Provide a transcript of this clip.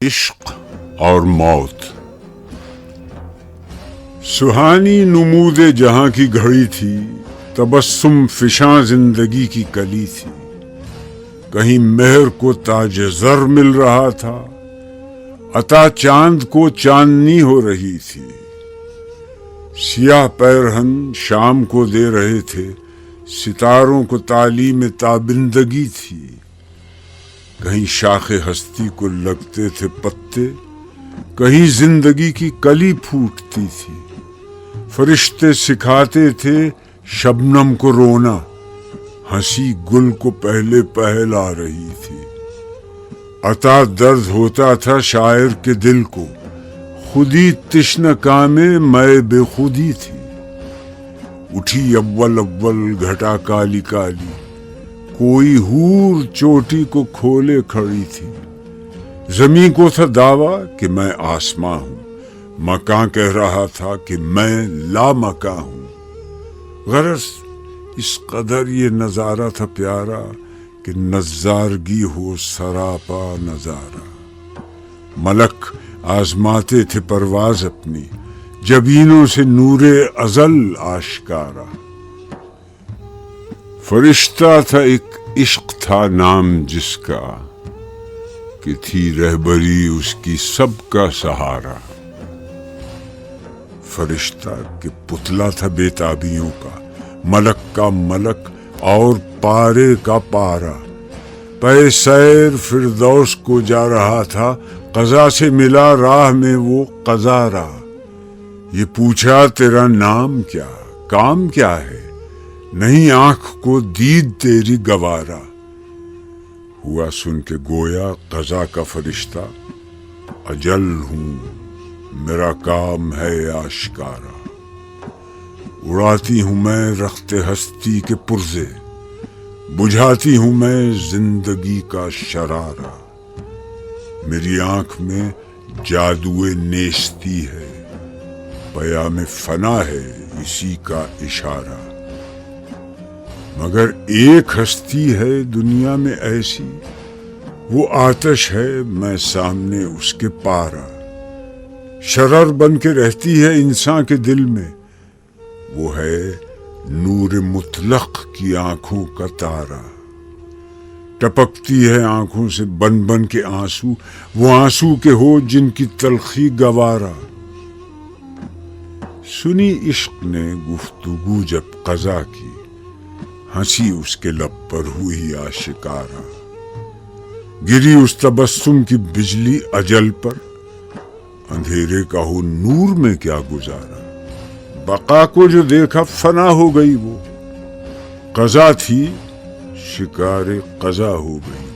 عشق اور موت. سہانی نمود جہاں کی گھڑی تھی، تبسم فشاں زندگی کی کلی تھی. کہیں مہر کو تاج زر مل رہا تھا، عطا چاند کو چاندنی ہو رہی تھی. سیاہ پیرہن شام کو دے رہے تھے، ستاروں کو تعلیم تابندگی تھی. کہیں شاخ ہستی کو لگتے تھے پتے، کہیں زندگی کی کلی پھوٹتی تھی. فرشتے سکھاتے تھے شبنم کو رونا، ہنسی گل کو پہلے پہل آ رہی تھی. عطا درد ہوتا تھا شاعر کے دل کو، خودی تشنہ کامیں میں بے خودی تھی. اٹھی اول اول گھٹا کالی کالی، کوئی حور چوٹی کو کھولے کھڑی تھی. زمین کو تھا دعویٰ کہ میں آسماں ہوں، مکاں کہہ رہا تھا کہ میں لامکاں ہوں. غرض اس قدر یہ نظارہ تھا پیارا کہ نظارگی ہو سراپا نظارہ. ملک آزماتے تھے پرواز اپنی، جبینوں سے نور ازل آشکارا. فرشتہ تھا ایک عشق تھا نام جس کا، کہ تھی رہبری اس کی سب کا سہارا. فرشتہ کہ پتلا تھا بے تابیوں کا، ملک کا ملک اور پارے کا پارا. پے سیر فردوس کو جا رہا تھا، قضا سے ملا راہ میں وہ قضارا. یہ پوچھا تیرا نام کیا، کام کیا ہے، نہیں آنکھ کو دید تیری گوارا. ہوا سن کے گویا قضا کا فرشتہ، اجل ہوں میرا کام ہے آشکارا. اڑاتی ہوں میں رخت ہستی کے پرزے، بجھاتی ہوں میں زندگی کا شرارہ. میری آنکھ میں جادوئے نیستی ہے، پیام فنا ہے اسی کا اشارہ. مگر ایک ہستی ہے دنیا میں ایسی، وہ آتش ہے میں سامنے اس کے پارا. شرر بن کے رہتی ہے انسان کے دل میں، وہ ہے نور مطلق کی آنکھوں کا تارا. ٹپکتی ہے آنکھوں سے بن بن کے آنسو، وہ آنسو کے ہو جن کی تلخی گوارا. سنی عشق نے گفتگو جب قضا کی، ہنسی اس کے لب پر ہوئی آشکارا. گری اس تبسم کی بجلی اجل پر، اندھیرے کا ہو نور میں کیا گزارا. بقا کو جو دیکھا فنا ہو گئی، وہ قضا تھی شکار قضا ہو گئی.